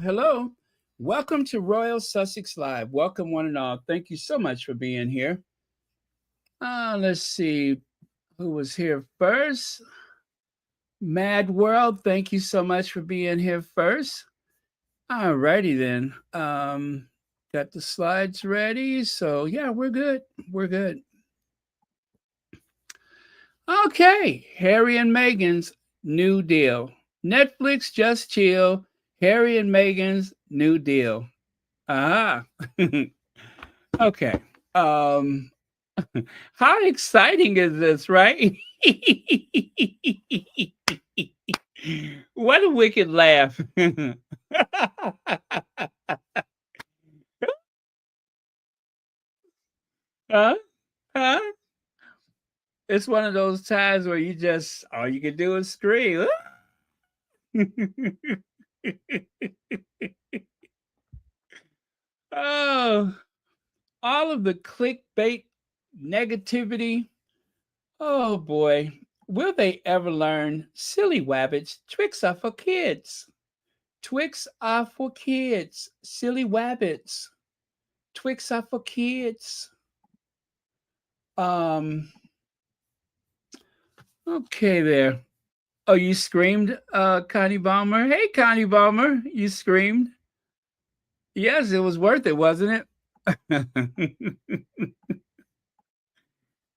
hello. Welcome to Royal Sussex Live. Welcome, one and all. Thank you so much for being here. Let's see who was here first. Mad World, thank you so much for being here first. All righty then. Got the slides ready. So, yeah, we're good. We're good. Okay, Harry and Meghan's new deal. Netflix just chill. Harry and Meghan's new deal. Ah. Okay. Um how exciting is this, right? What a wicked laugh. Huh? Huh? It's one of those times where you just all you can do is scream. Oh, all of the clickbait negativity. Oh boy, will they ever learn? Silly wabbits, tricks are for kids. Twix are for kids. Silly wabbits. Twix are for kids. Um, okay there. Oh, you screamed, Connie Balmer. Hey, Connie Balmer, you screamed. Yes, it was worth it, wasn't it?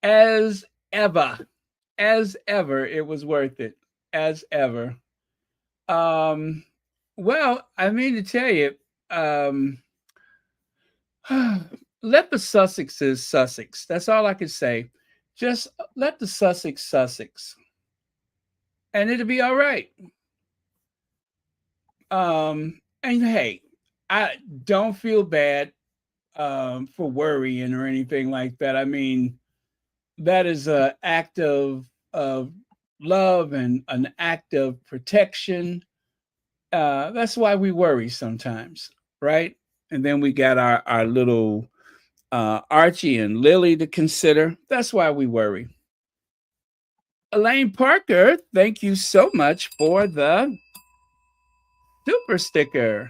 As ever. As ever, it was worth it. As ever. Um, well, I mean to tell you, um, let the Sussexes Sussex. That's all I can say. Just let the Sussex, and it'll be all right. And hey, I don't feel bad for worrying or anything like that. I mean, that is an act of love and an act of protection. That's why we worry sometimes, right? And then we got our little Archie and Lily to consider. That's why we worry. Elaine Parker, thank you so much for the super sticker.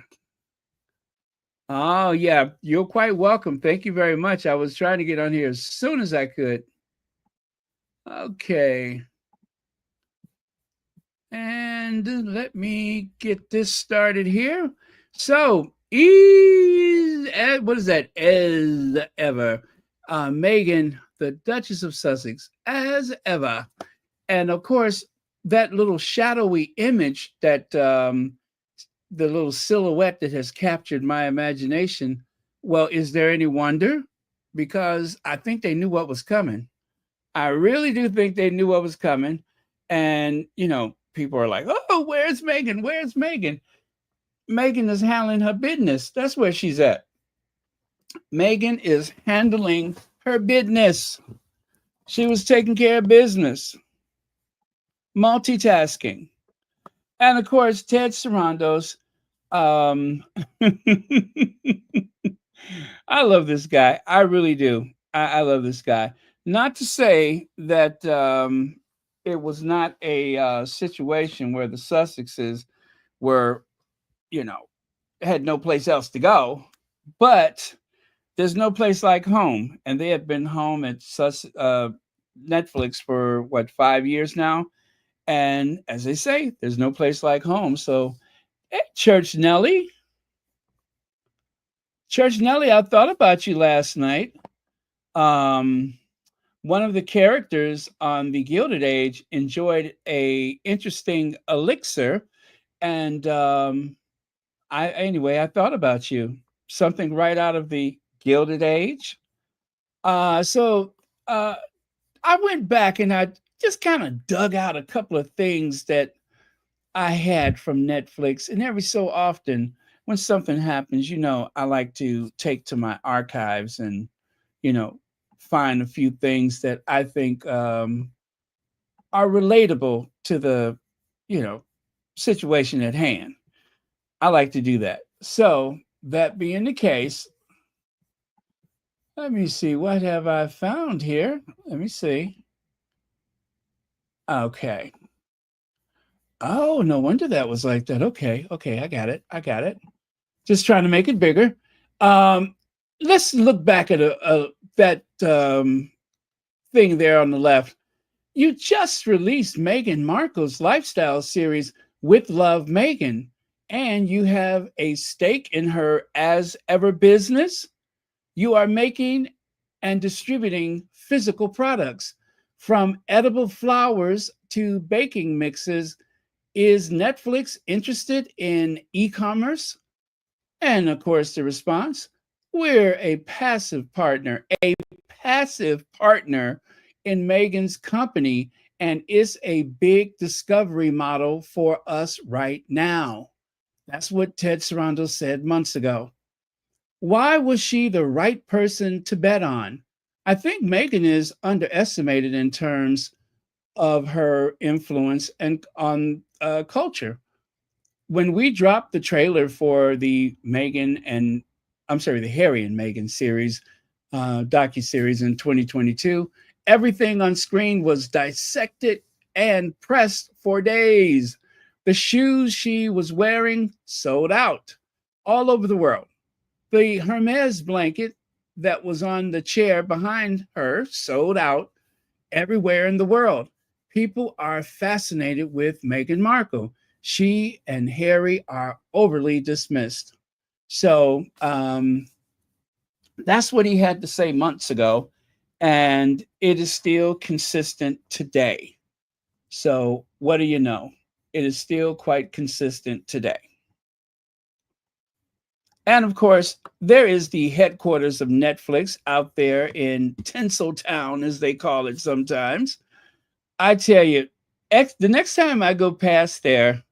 Oh, yeah, you're quite welcome. Thank you very much. I was trying to get on here as soon as I could. Okay. And let me get this started here. So, what is that? As ever. Meghan, the Duchess of Sussex, as ever. And of course, that little shadowy image that the little silhouette that has captured my imagination. Well, is there any wonder? Because I think they knew what was coming. I really do think they knew what was coming. And, people are like, oh, where's Meghan? Where's Meghan? Meghan is handling her business. That's where she's at. Meghan is handling her business. She was taking care of business, multitasking. And of course, Ted Sarandos. Um, I love this guy. I really do. I love this guy. Not to say that it was not a situation where the Sussexes were, you know, had no place else to go, but there's no place like home. And they have been home at Netflix for what, 5 years now. And as they say, there's no place like home. So, hey, Church Nelly, I thought about you last night. Um, One of the characters on the Gilded Age enjoyed a interesting elixir, and I thought about you. Something right out of the Gilded Age. So I went back and I just kind of dug out a couple of things that I had from Netflix, and every so often, when something happens, I like to take to my archives and, you know, find a few things that I think are relatable to the, you know, situation at hand. I like to do that. So, that being the case, let me see, what have I found here? Let me see. Okay. Oh, no wonder that was like that. Okay, okay, I got it. I got it. just trying to make it bigger. Um, let's look back at that thing there on the left. You just released Meghan Markle's lifestyle series, With Love Meghan, and you have a stake in her as ever business. You are making and distributing physical products from edible flowers to baking mixes. Is Netflix interested in e commerce? And of course, the response, we're a passive partner in Megan's company, and it's a big discovery model for us right now. That's what Ted Sarandos said months ago. Why was she the right person to bet on? I think Megan is underestimated in terms of her influence and on culture. When we dropped the trailer for the the Harry and Meghan series, docu series in 2022, everything on screen was dissected and pressed for days. The shoes she was wearing sold out all over the world. The Hermes blanket that was on the chair behind her sold out everywhere in the world. People are fascinated with Meghan Markle. She and Harry are overly dismissed. So that's what he had to say months ago, and it is still consistent today. So, what do you know? It is still quite consistent today. And of course, there is the headquarters of Netflix out there in Tinseltown, as they call it sometimes. I tell you, the next time I go past there,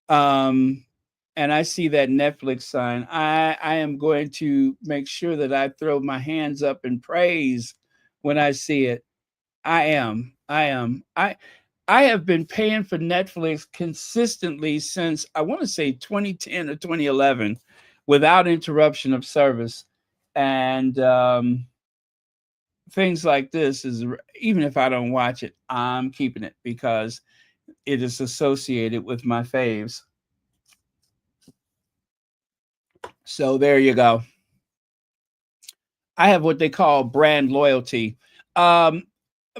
um, and I see that Netflix sign, I am going to make sure that I throw my hands up in praise when I see it. I am. I am. I have been paying for Netflix consistently since I want to say 2010 or 2011 without interruption of service. And things like this is, even if I don't watch it, I'm keeping it because it is associated with my faves. So there you go. I have what they call brand loyalty. Um,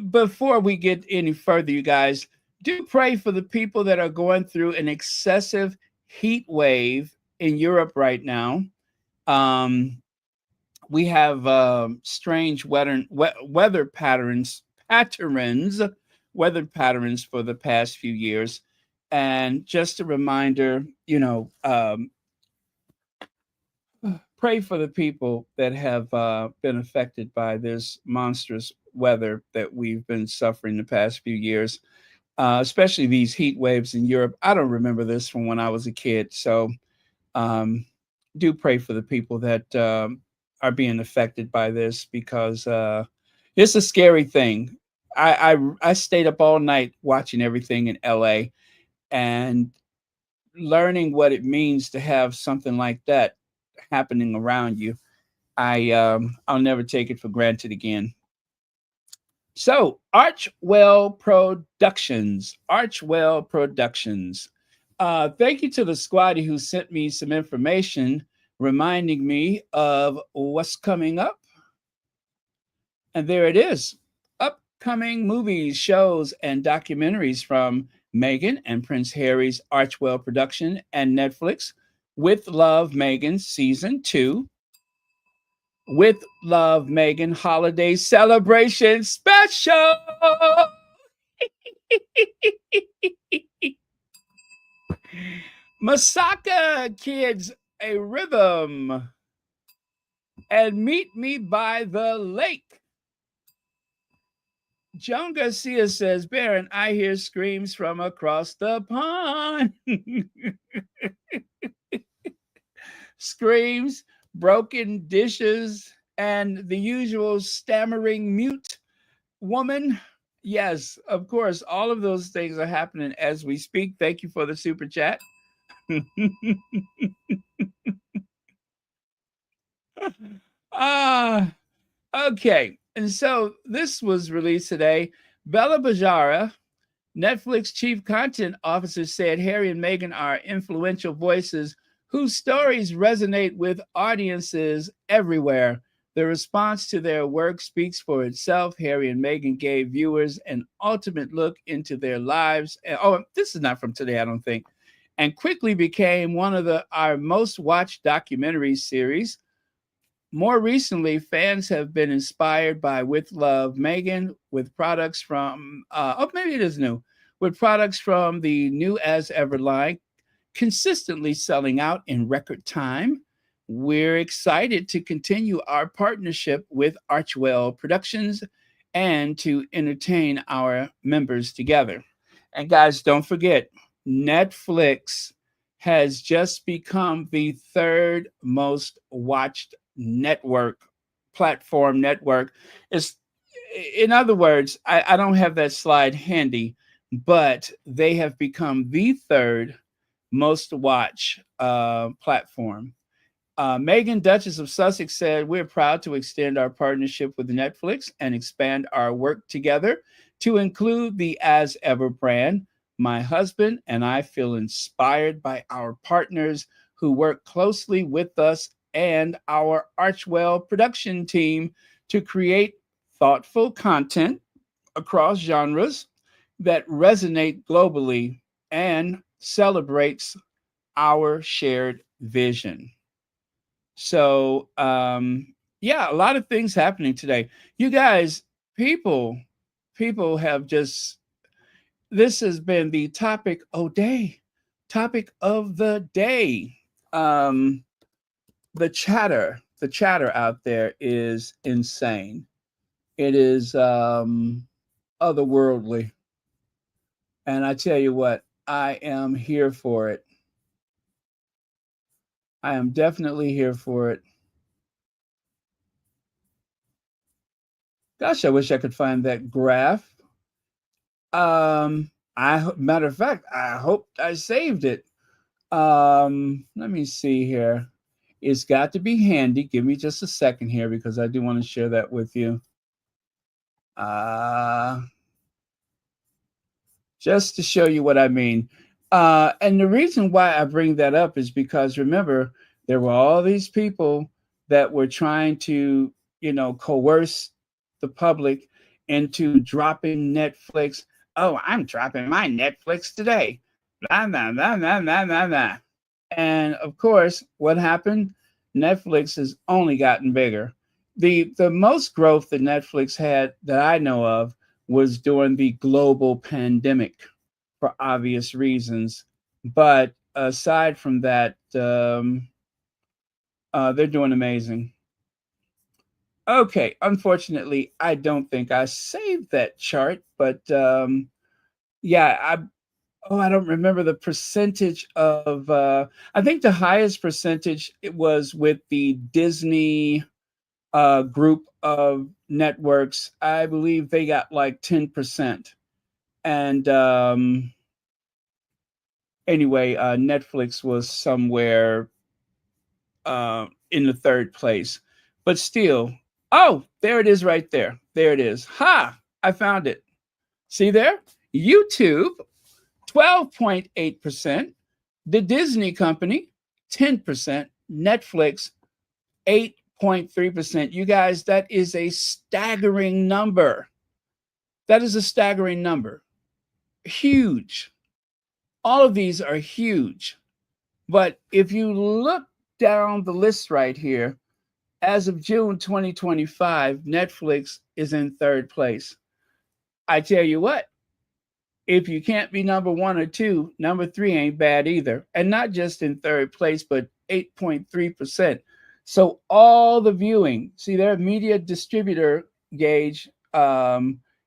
before we get any further, you guys, do pray for the people that are going through an excessive heat wave in Europe right now. Um, we have strange weather weather patterns for the past few years. And just a reminder, pray for the people that have been affected by this monstrous weather that we've been suffering the past few years, especially these heat waves in Europe. I don't remember this from when I was a kid. So um, do pray for the people that are being affected by this because it's a scary thing. I stayed up all night watching everything in LA and learning what it means to have something like that happening around you. I'll never take it for granted again. So Archwell Productions. Thank you to the squaddy who sent me some information reminding me of what's coming up. And there it is. Upcoming movies, shows, and documentaries from Meghan and Prince Harry's Archwell production and Netflix. With Love Meghan Season 2. With Love Meghan Holiday Celebration Special. Masaka Kids, a rhythm. And Meet Me by the Lake. Joan Garcia says, Baron, I hear screams from across the pond. Screams, broken dishes, and the usual stammering mute woman. Yes, of course, all of those things are happening as we speak. Thank you for the super chat. Ah, okay. And so this was released today. Bella Bajara, Netflix chief content officer, said Harry and Meghan are influential voices whose stories resonate with audiences everywhere. The response to their work speaks for itself. Harry and Meghan gave viewers an ultimate look into their lives. Oh, this is not from today, I don't think. And quickly became one of our most watched documentary series. More recently, fans have been inspired by With Love Megan with products from, maybe it is new, with products from the New As Ever line consistently selling out in record time. We're excited to continue our partnership with Archwell Productions and to entertain our members together. And guys, don't forget, Netflix has just become the third most watched network. It's, in other words, I don't have that slide handy, but they have become the third most watch platform. Megan, Duchess of Sussex, said, "We're proud to extend our partnership with Netflix and expand our work together to include the As Ever brand. My husband and I feel inspired by our partners who work closely with us and our Archwell production team to create thoughtful content across genres that resonate globally and celebrates our shared vision." So, yeah, a lot of things happening today. You guys, people, people have just, this has been the topic of the day. Um, the chatter out there is insane. It is otherworldly. And I tell you what, I am here for it. I am definitely here for it. Gosh, I wish I could find that graph. Matter of fact, I hope I saved it. Let me see here. It's got to be handy. Give me just a second here because I do want to share that with you. Uh, just to show you what I mean. And the reason why I bring that up is because remember, there were all these people that were trying to, coerce the public into dropping Netflix. Oh, I'm dropping my Netflix today. Blah, blah, blah, blah, blah, blah, blah. And of course, what happened? Netflix has only gotten bigger. The most growth that Netflix had that I know of was during the global pandemic for obvious reasons. But aside from that, they're doing amazing. Okay, unfortunately, I don't think I saved that chart, but yeah, I don't remember the percentage of. I think the highest percentage it was with the Disney group of networks. I believe they got like 10%. And anyway, Netflix was somewhere in the third place. But still, oh, there it is right there. There it is. Ha! I found it. See there? YouTube, 12.8%. The Disney company, 10%. Netflix, 8.3%. You guys, that is a staggering number. That is a staggering number. Huge. All of these are huge. But if you look down the list right here, as of June 2025, Netflix is in third place. I tell you what, if you can't be number one or two, number three ain't bad either. And not just in third place, but 8.3%. So all the viewing, see their media distributor gauge,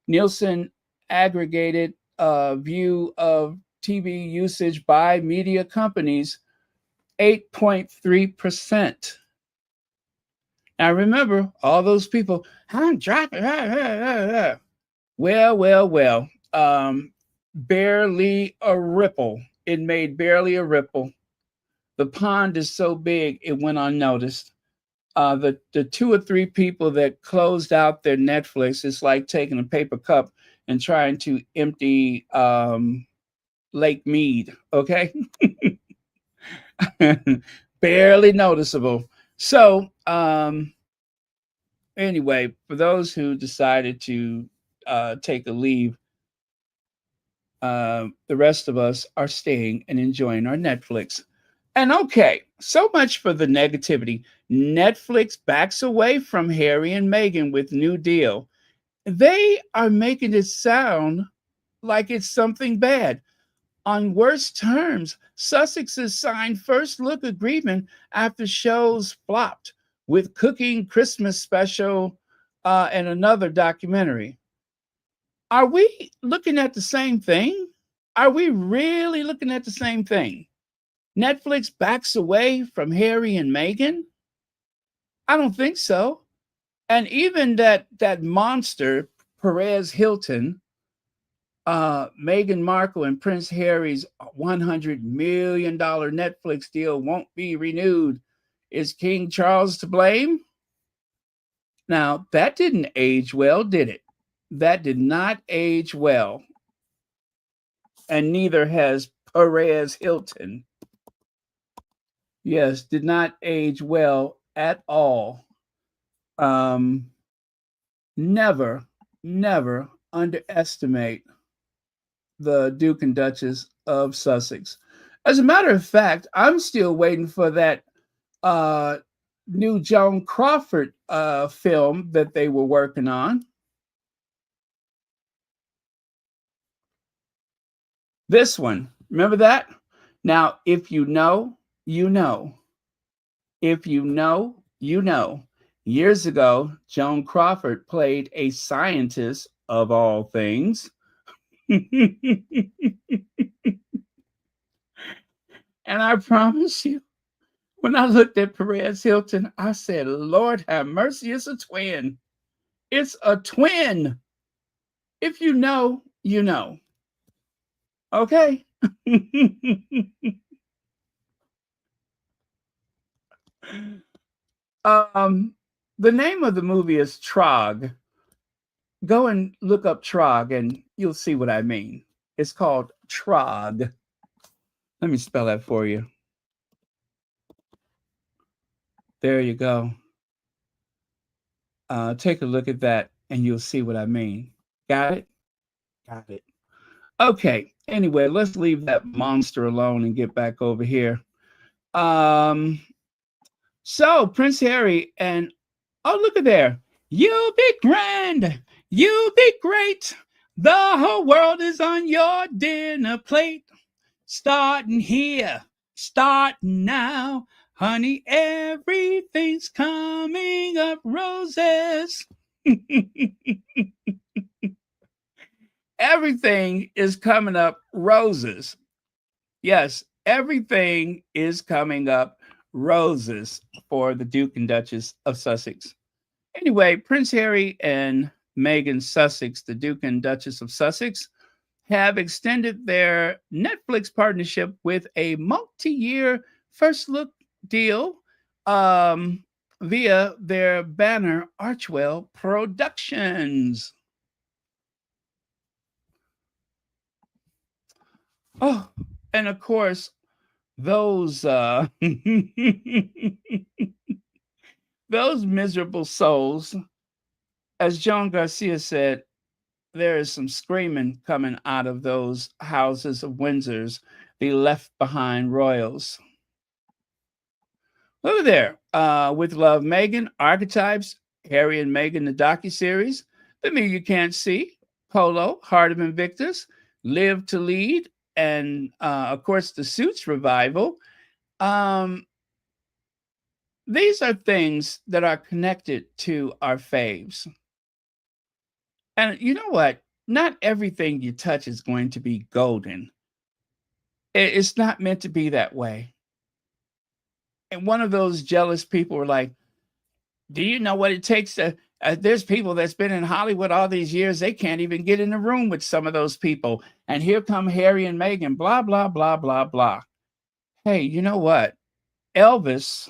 Nielsen aggregated view of TV usage by media companies, 8.3%. Now remember, all those people, I'm dropping. Well. Barely a ripple. It made barely a ripple. The pond is so big it went unnoticed. The two or three people that closed out their Netflix, it's like taking a paper cup and trying to empty Lake Mead. Okay. Barely noticeable. So, anyway, for those who decided to take a leave, the rest of us are staying and enjoying our Netflix. And okay, so much for the negativity. Netflix backs away from Harry and Meghan with new deal. They are making it sound like it's something bad. On worse terms, Sussex's signed first look agreement after shows flopped with Cooking Christmas Special and another documentary. Are we looking at the same thing? Are we really looking at the same thing? Netflix backs away from Harry and Meghan? I don't think so. And even that monster, Perez Hilton, Meghan Markle and Prince Harry's $100 million Netflix deal won't be renewed. Is King Charles to blame? Now, that didn't age well, did it? That did not age well. And neither has Perez Hilton. Yes, did not age well at all. Um, never, never underestimate the Duke and Duchess of Sussex. As a matter of fact, I'm still waiting for that uh, new Joan Crawford film that they were working on. This one, remember that? Now, if you know, you know. If you know, you know. Years ago, Joan Crawford played a scientist of all things. And I promise you, when I looked at Perez Hilton, I said, Lord have mercy, it's a twin. It's a twin. If you know, you know. Okay. um, the name of the movie is Trog. Go and look up Trog and you'll see what I mean. It's called Trog. Let me spell that for you. There you go. Take a look at that and you'll see what I mean. Got it? Got it. Okay. Anyway, let's leave that monster alone and get back over here. Um, so Prince Harry and oh, look at there. You be grand. You be great. The whole world is on your dinner plate. Starting here, starting now. Honey, everything's coming up roses. Everything is coming up roses. Yes, everything is coming up roses for the Duke and Duchess of Sussex. Anyway, Prince Harry and Meghan Sussex, the Duke and Duchess of Sussex, have extended their Netflix partnership with a multi-year first look deal via their banner Archwell Productions. Oh, and of course, those those miserable souls, as John Garcia said, there is some screaming coming out of those houses of Windsors, the left behind royals. Look there. With Love Meghan, Archetypes, Harry and Meghan, the docuseries, The Me You Can't See, Polo, Heart of Invictus, Live to Lead, and of course the Suits revival. Um, these are things that are connected to our faves. And you know what? Not everything you touch is going to be golden. It's not meant to be that way. And one of those jealous people were like, do you know what it takes to? There's people that's been in Hollywood all these years. They can't even get in the room with some of those people. And here come Harry and Meghan, blah, blah, blah, blah, blah. Hey, you know what? Elvis,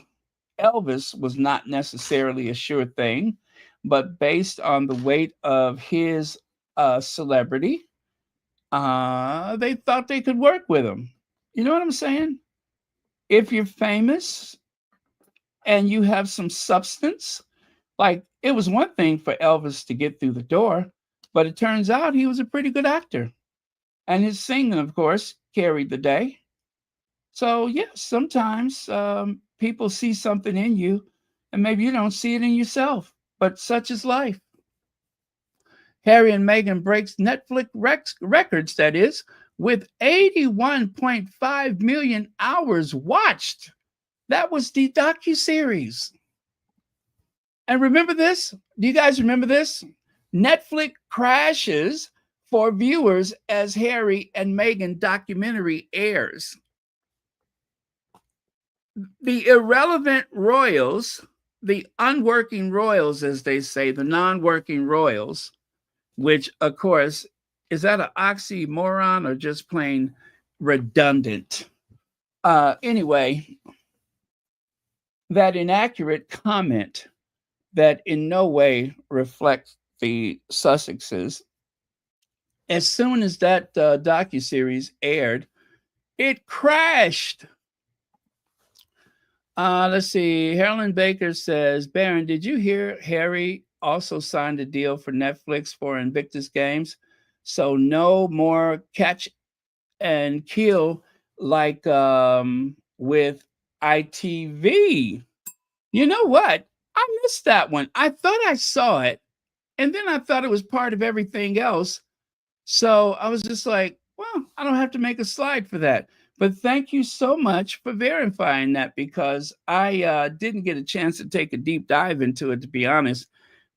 Elvis was not necessarily a sure thing, but based on the weight of his celebrity, they thought they could work with him. You know what I'm saying? If you're famous and you have some substance, like it was one thing for Elvis to get through the door, but it turns out he was a pretty good actor. And his singing, of course, carried the day. So, yeah, sometimes people see something in you and maybe you don't see it in yourself, but such is life. Harry and Meghan breaks Netflix records, that is, with 81.5 million hours watched. That was the docu-series. And remember this? Do you guys remember this? Netflix crashes for viewers as Harry and Meghan documentary airs. The irrelevant royals, the unworking royals, as they say, the non-working royals, which, of course, is that an oxymoron or just plain redundant? Anyway, that inaccurate comment that in no way reflects the Sussexes. As soon as that docuseries aired, it crashed. Let's see. Carolyn Baker says, Baron, did you hear Harry also signed a deal for Netflix for Invictus games? So no more catch and kill like with ITV. You know what? I missed that one. I thought I saw it, and then I thought it was part of everything else. So I was just like, well, I don't have to make a slide for that. But thank you so much for verifying that, because I didn't get a chance to take a deep dive into it, to be honest.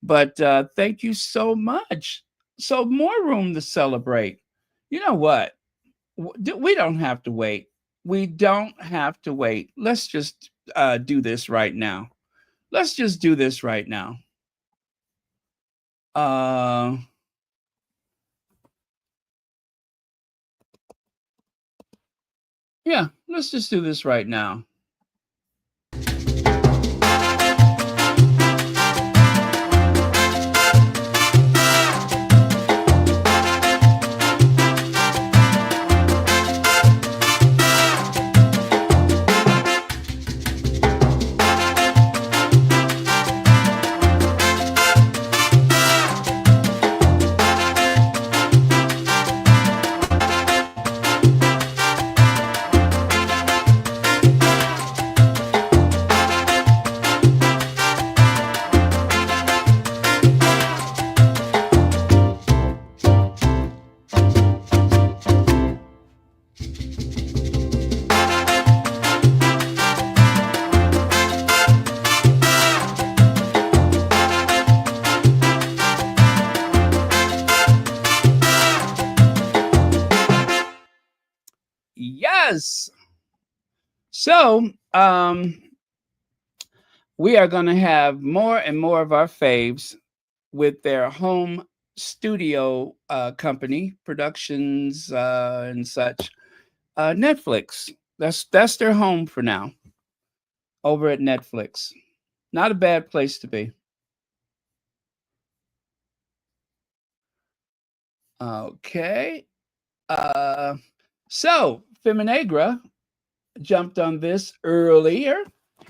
But thank you so much. So more room to celebrate. You know what? We don't have to wait. We don't have to wait. Let's just do this right now. Let's just do this right now. Yeah, let's just do this right now. Yes. So, we are going to have more and more of our faves with their home studio company productions and such. Netflix. That's their home for now. Over at Netflix. Not a bad place to be. Okay. So Feminagra jumped on this earlier.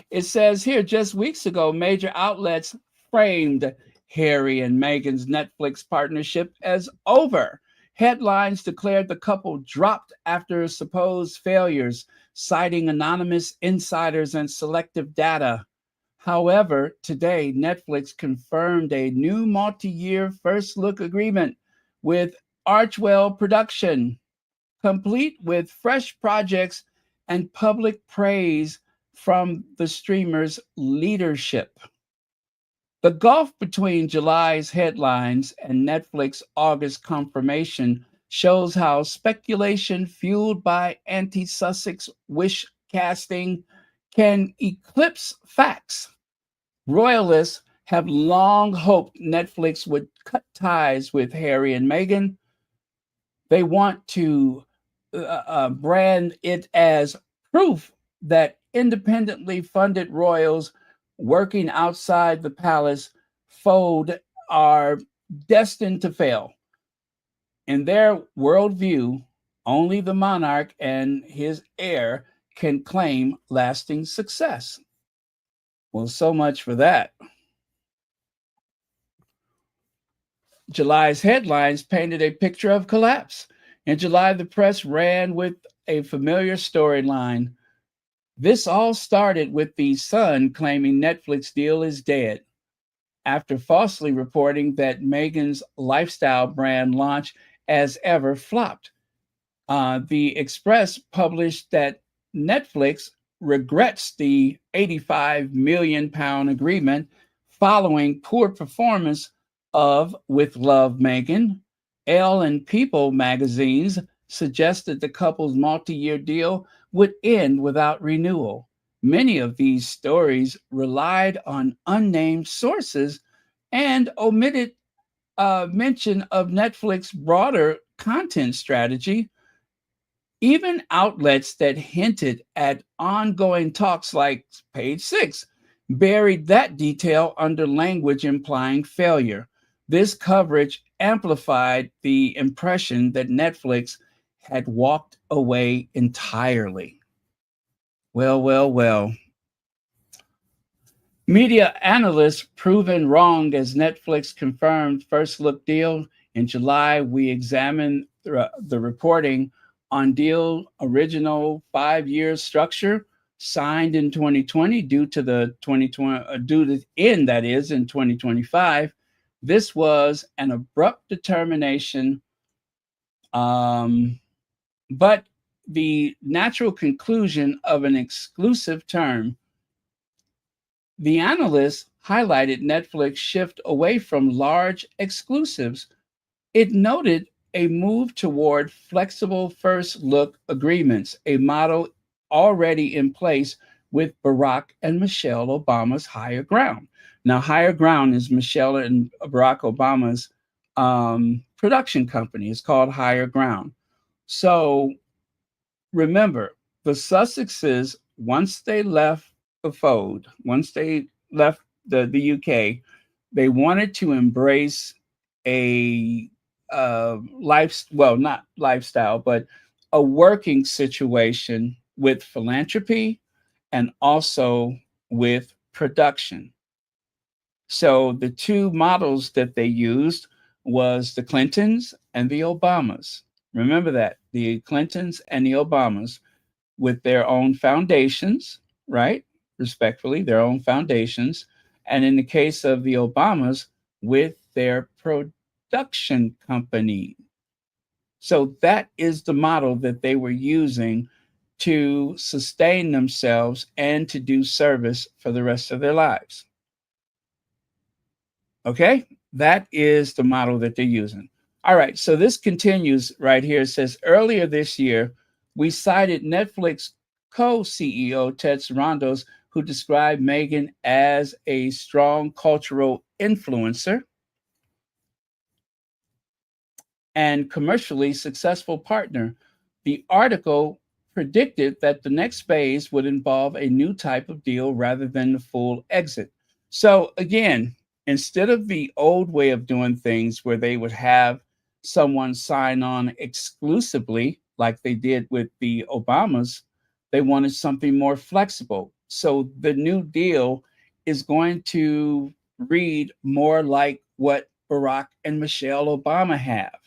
It says here, just weeks ago, major outlets framed Harry and Meghan's Netflix partnership as over. Headlines declared the couple dropped after supposed failures, citing anonymous insiders and selective data. However, today, Netflix confirmed a new multi-year first look agreement with Archwell Production, complete with fresh projects and public praise from the streamer's leadership. The gulf between July's headlines and Netflix August confirmation shows how speculation fueled by anti-Sussex wish casting can eclipse facts. Royalists have long hoped Netflix would cut ties with Harry and Meghan. They want to brand it as proof that independently funded royals working outside the palace fold are destined to fail. In their worldview, only the monarch and his heir can claim lasting success. Well, so much for that. July's headlines painted a picture of collapse. In July, the press ran with a familiar storyline. This all started with the Sun claiming Netflix deal is dead after falsely reporting that Meghan's lifestyle brand launch as ever flopped. The Express published that Netflix regrets the £85 million agreement following poor performance of With Love Meghan. Elle and People magazines suggested the couple's multi year deal would end without renewal. Many of these stories relied on unnamed sources and omitted mention of Netflix's broader content strategy. Even outlets that hinted at ongoing talks, like Page Six, buried that detail under language implying failure. This coverage amplified the impression that Netflix had walked away entirely. Well, well, well. Media analysts proven wrong as Netflix confirmed first look deal. In July, we examined the reporting on deal original 5-year structure signed in 2020 due to the 2020 due to end that is in 2025. This was an abrupt determination, but the natural conclusion of an exclusive term. The analysts highlighted Netflix shift away from large exclusives. It noted a move toward flexible first look agreements, a model already in place with Barack and Michelle Obama's Higher Ground. Now, Higher Ground is Michelle and Barack Obama's production company. It's called Higher Ground. So remember, the Sussexes, once they left the fold, once they left the UK, they wanted to embrace a not lifestyle, but a working situation with philanthropy and also with production. So the two models that they used was the Clintons and the Obamas. Remember that, the Clintons and the Obamas with their own foundations, right? Respectfully, their own foundations. And in the case of the Obamas, with their production company. So that is the model that they were using to sustain themselves and to do service for the rest of their lives. Okay, that is the model that they're using. All right, so this continues right here. It says earlier this year, we cited Netflix co-CEO Ted Sarandos, who described Meghan as a strong cultural influencer and commercially successful partner. The article predicted that the next phase would involve a new type of deal rather than the full exit. So again, instead of the old way of doing things where they would have someone sign on exclusively like they did with the Obamas, they wanted something more flexible. So the new deal is going to read more like what Barack and Michelle Obama have.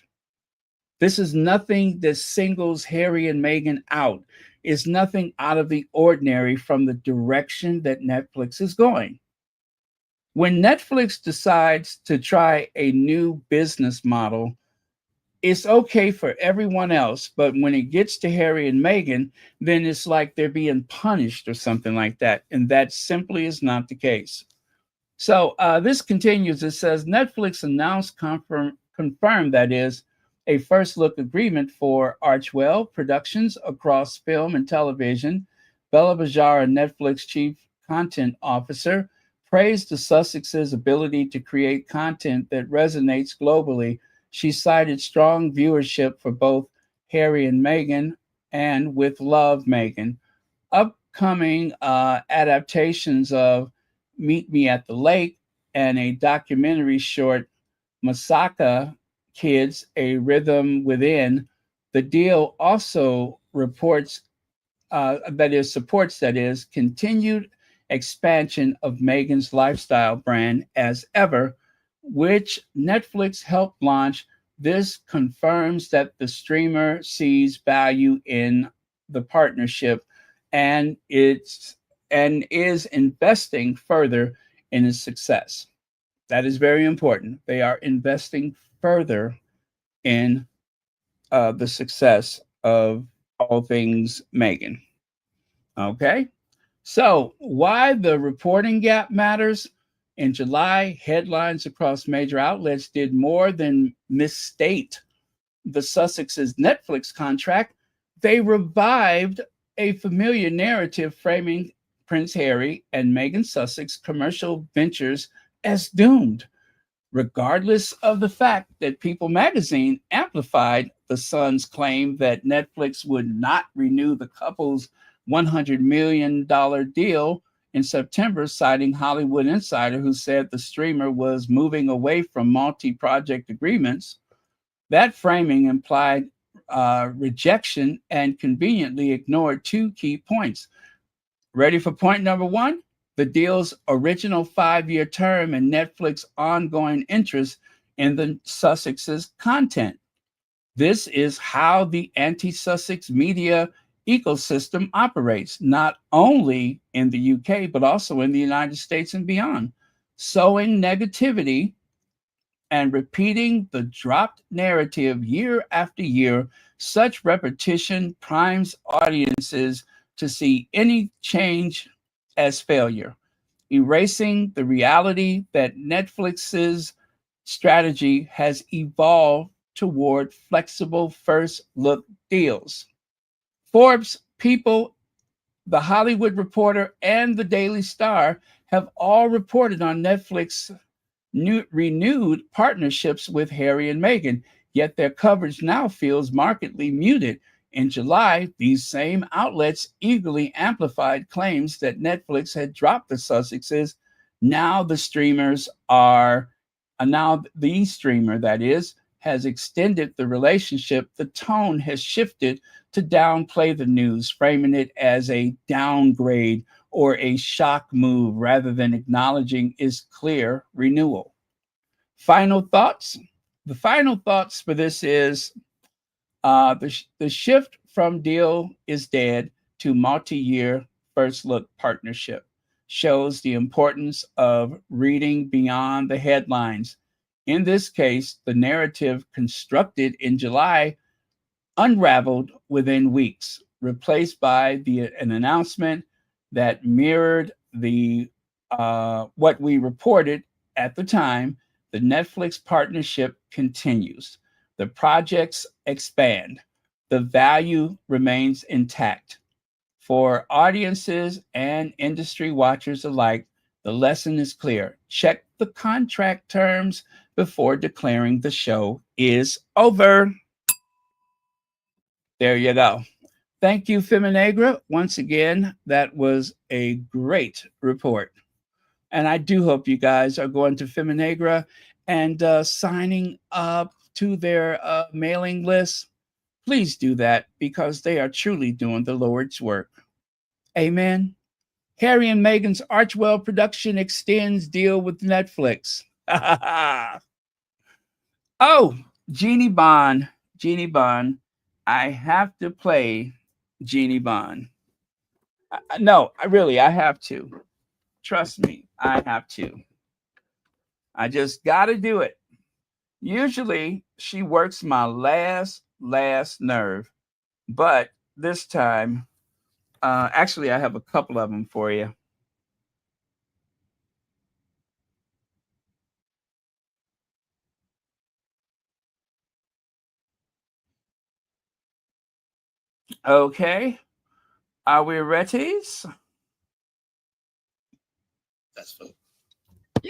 This is nothing that singles Harry and Meghan out. It's nothing out of the ordinary from the direction that Netflix is going. When Netflix decides to try a new business model, it's okay for everyone else, but when it gets to Harry and Meghan, then it's like they're being punished or something like that. And that simply is not the case. So this continues. It says Netflix announced confirmed that is a first look agreement for Archwell Productions across film and television. Bella Bajara, Netflix chief content officer, praised the Sussexes' ability to create content that resonates globally. She cited strong viewership for both Harry and Meghan and With Love Meghan. Upcoming adaptations of Meet Me at the Lake and a documentary short, Masaka Kids, A Rhythm Within. The deal also reports that is continued expansion of Meghan's lifestyle brand as ever, which Netflix helped launch. This confirms that the streamer sees value in the partnership and it's and is investing further in its success. That is very important. They are investing further in the success of all things Meghan. Okay. So, why the reporting gap matters? In July, headlines across major outlets did more than misstate the Sussex's Netflix contract. They revived a familiar narrative framing Prince Harry and Meghan Sussex commercial ventures as doomed, regardless of the fact that People magazine amplified the Sun's claim that Netflix would not renew the couple's $100 million deal in September, citing Hollywood Insider, who said the streamer was moving away from multi project agreements. That framing implied rejection and conveniently ignored two key points. Ready for point number one? The deal's original 5-year term and Netflix's ongoing interest in the Sussex's content. This is how the anti Sussex media ecosystem operates, not only in the UK, but also in the United States and beyond. Sowing negativity and repeating the dropped narrative year after year, such repetition primes audiences to see any change as failure, erasing the reality that Netflix's strategy has evolved toward flexible first look deals. Forbes, People, The Hollywood Reporter, and The Daily Star have all reported on Netflix renewed partnerships with Harry and Meghan, yet their coverage now feels markedly muted. In July, these same outlets eagerly amplified claims that Netflix had dropped the Sussexes. Now the streamers are, now the streamer, that is, has extended the relationship. The tone has shifted to downplay the news, framing it as a downgrade or a shock move rather than acknowledging its clear renewal. Final thoughts? The final thoughts for this is the shift from deal is dead to multi-year first look partnership shows the importance of reading beyond the headlines. In this case, the narrative constructed in July unraveled within weeks, replaced by an announcement that mirrored the what we reported at the time. The Netflix partnership continues. The projects expand. The value remains intact. For audiences and industry watchers alike, the lesson is clear. Check the contract terms before declaring the show is over. There you go. Thank you, Feminagra. Once again, that was a great report. And I do hope you guys are going to Feminagra and signing up to their mailing list. Please do that because they are truly doing the Lord's work. Amen. Harry and Meghan's Archwell production extends deal with Netflix. Oh, Jeannie Bond. Jeannie Bond. I have to play Jeannie Bond. No, I have to. Trust me, I have to. I just got to do it. Usually she works my last nerve, but this time, actually, I have a couple of them for you. Okay, are we ready? That's full.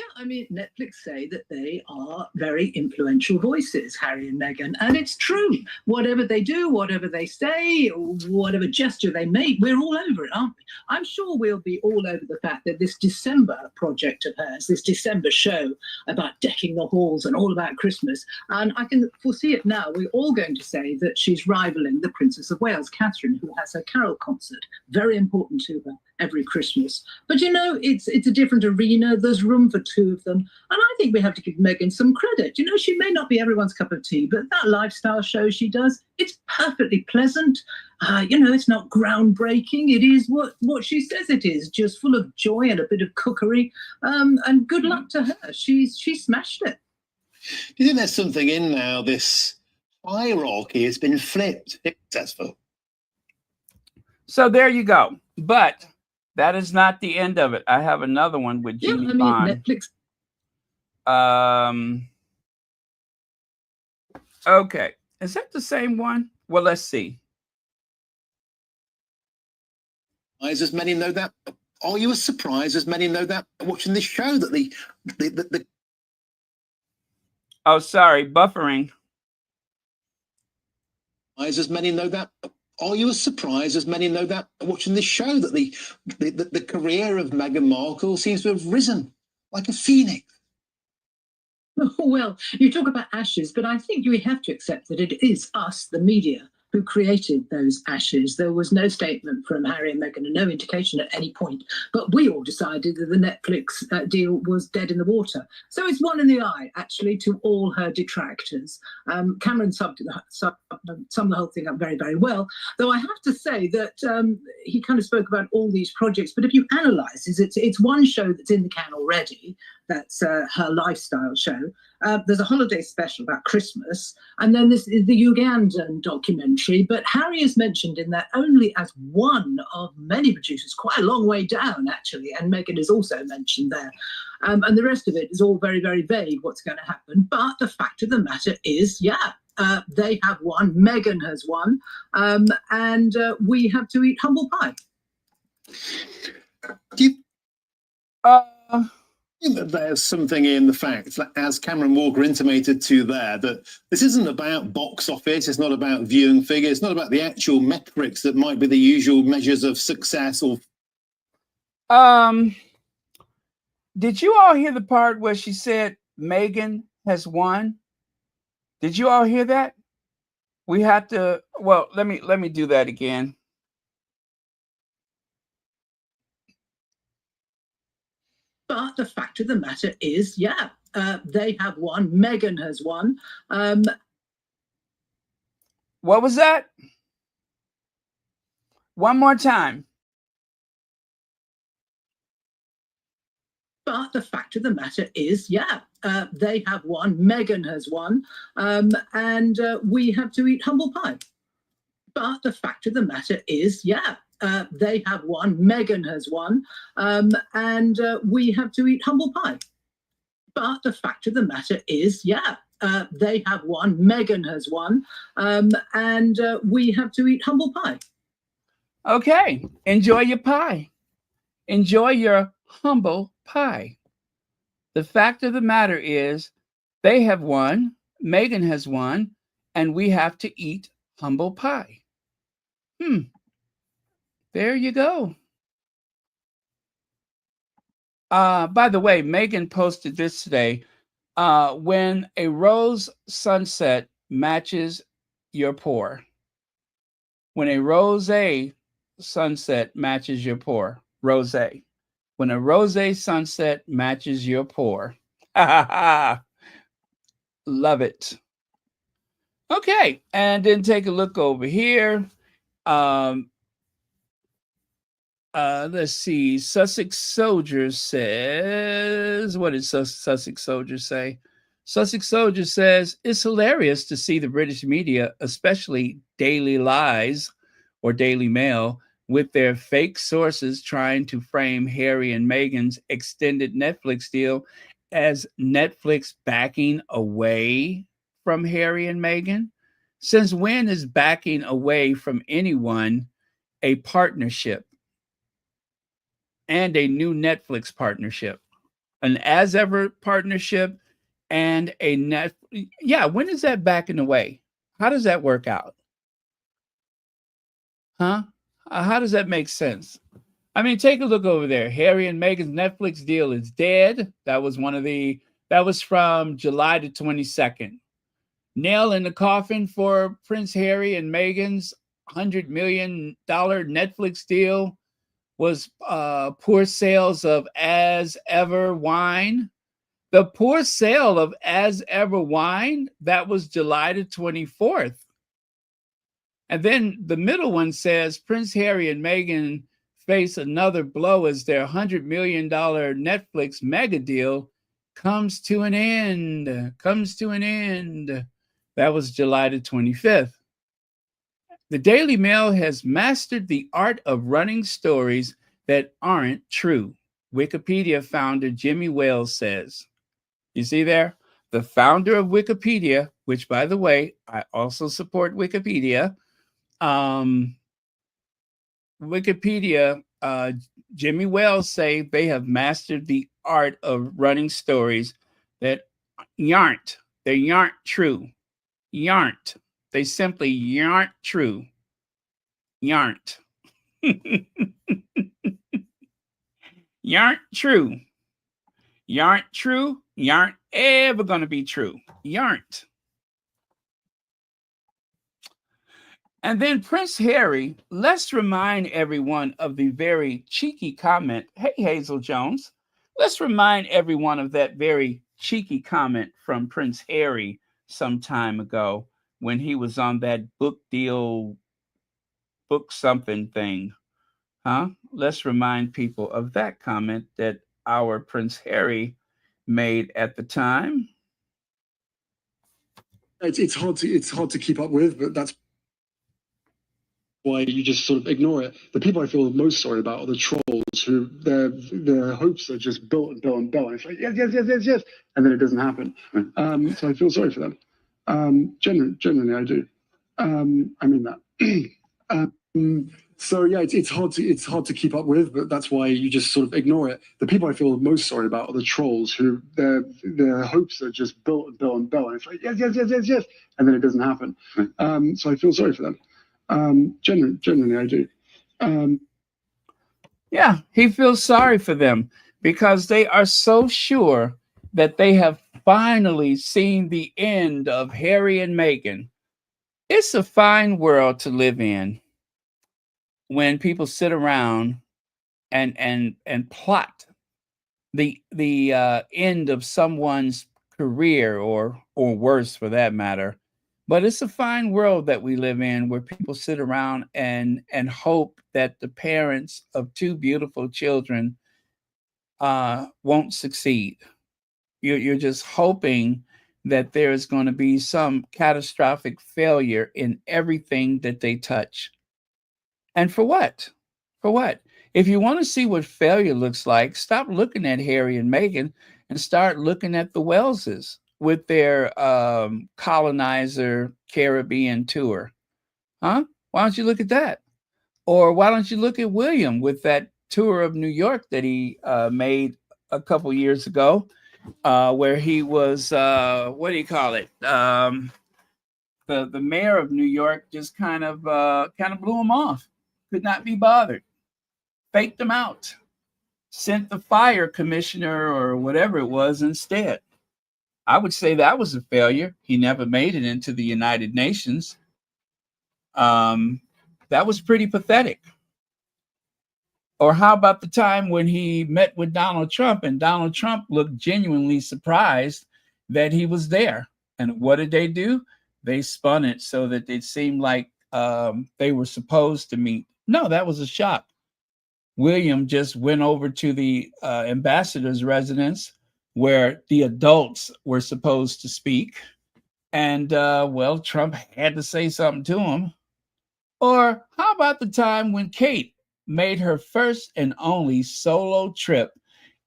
Yeah, I mean, Netflix say that they are very influential voices, Harry and Meghan, and it's true. Whatever they do, whatever they say, whatever gesture they make, we're all over it, aren't we? I'm sure we'll be all over the fact that this December project of hers, this December show about decking the halls and all about Christmas, and I can foresee it now, we're all going to say that she's rivaling the Princess of Wales, Catherine, who has her carol concert, very important to her every Christmas. But you know, it's a different arena. There's room for two of them. And I think we have to give Meghan some credit. You know, she may not be everyone's cup of tea, but that lifestyle show she does, it's perfectly pleasant. You know, it's not groundbreaking. It is what she says it is, just full of joy and a bit of cookery. And good luck to her. She smashed it. Do you think there's something in now, this hierarchy has been flipped? Successful. So there you go. But that is not the end of it. I have another one with Jeannie Bond. Netflix. Okay. Is that the same one? Well, let's see. As many know that. Are you as surprised as many know that watching this show that the Oh, sorry, buffering. As many know that. Are you as surprised as many know that watching this show that the career of Meghan Markle seems to have risen like a phoenix? Well, you talk about ashes, but I think we have to accept that it is us, the media, who created those ashes. There was no statement from Harry and Meghan and no indication at any point, but we all decided that the Netflix deal was dead in the water. So it's one in the eye, actually, to all her detractors. Cameron summed the whole thing up very, very well, though I have to say that he kind of spoke about all these projects, but if you analyse it, it's one show that's in the can already. That's her lifestyle show. There's a holiday special about Christmas, and then there's the Ugandan documentary. But Harry is mentioned in that only as one of many producers, quite a long way down, actually. And Meghan is also mentioned there. And the rest of it is all very, very vague what's going to happen. But the fact of the matter is, they have won. Meghan has won. And we have to eat humble pie. There's something in the fact, as Cameron Walker intimated to there, that this isn't about box office, it's not about viewing figures, it's not about the actual metrics that might be the usual measures of success or... Did you all hear the part where she said Meghan has won? Did you all hear that? We have to, well, let me do that again. But the fact of the matter is, they have won. Meghan has won. What was that? One more time. But the fact of the matter is, they have won. Meghan has won. And we have to eat humble pie. But the fact of the matter is, they have won. Meghan has won. And we have to eat humble pie. But the fact of the matter is, they have won. Meghan has won. And we have to eat humble pie. Okay. Enjoy your pie. Enjoy your humble pie. The fact of the matter is, they have won. Meghan has won. And we have to eat humble pie. There you go. By the way, Meghan posted this today. When a rose sunset matches your pour. When a rosé sunset matches your pour. Rosé. When a rosé sunset matches your pour. Love it. Okay, and then take a look over here. Let's see. Sussex Soldier says, what did Sussex Soldier say? Sussex Soldier says, it's hilarious to see the British media, especially Daily Lies or Daily Mail, with their fake sources trying to frame Harry and Meghan's extended Netflix deal as Netflix backing away from Harry and Meghan. Since when is backing away from anyone a partnership? And a new Netflix partnership. an as ever partnership and a net. Yeah, when is that back in the way? How does that work out? Huh? How does that make sense? I mean, take a look over there. Harry and Meghan's Netflix deal is dead. That was from July the 22nd. Nail in the coffin for Prince Harry and Meghan's $100 million Netflix deal was poor sales of As Ever wine. The poor sale of As Ever wine, that was July the 24th. And then the middle one says Prince Harry and Meghan face another blow as their $100 million Netflix mega deal comes to an end. Comes to an end. That was July the 25th. The Daily Mail has mastered the art of running stories that aren't true. Wikipedia founder Jimmy Wales says. You see there? The founder of Wikipedia, which, by the way, I also support Wikipedia. Wikipedia, Jimmy Wales say they have mastered the art of running stories that aren't. They aren't true. Aren't. They simply aren't true. Aren't. Aren't true. Aren't true. Aren't ever going to be true. Aren't. And then Prince Harry, let's remind everyone of the very cheeky comment. Hey, Hazel Jones, let's remind everyone of that very cheeky comment from Prince Harry some time ago when he was on that book deal, book something thing. Let's remind people of that comment that our Prince Harry made at the time. It's hard to keep up with, but that's why you just sort of ignore it. The people I feel the most sorry about are the trolls who their hopes are just built and built and built. And it's like, yes, and then it doesn't happen. So I feel sorry for them. Generally, I do. I mean that. So yeah, it's hard to keep up with, but that's why you just sort of ignore it. The people I feel the most sorry about are the trolls who their hopes are just built and built and built. And it's like, yes, and then it doesn't happen. So I feel sorry for them. Generally, I do. Yeah, he feels sorry for them because they are so sure that they have finally seen the end of Harry and Meghan. It's a fine world to live in when people sit around and plot the end of someone's career or worse for that matter. But it's a fine world that we live in where people sit around and hope that the parents of two beautiful children won't succeed. You're just hoping that there is going to be some catastrophic failure in everything that they touch. And for what? For what? If you want to see what failure looks like, stop looking at Harry and Meghan and start looking at the Welleses with their colonizer Caribbean tour. Why don't you look at that? Or why don't you look at William with that tour of New York that he made a couple years ago, where he was, what do you call it? The mayor of New York just kind of blew him off. Could not be bothered. Faked them out. Sent the fire commissioner or whatever it was instead. I would say that was a failure. He never made it into the United Nations. That was pretty pathetic. Or how about the time when he met with Donald Trump and Donald Trump looked genuinely surprised that he was there? And what did they do? They spun it so that it seemed like they were supposed to meet. No, that was a shock. William just went over to the ambassador's residence where the adults were supposed to speak. And, Trump had to say something to him. Or how about the time when Kate made her first and only solo trip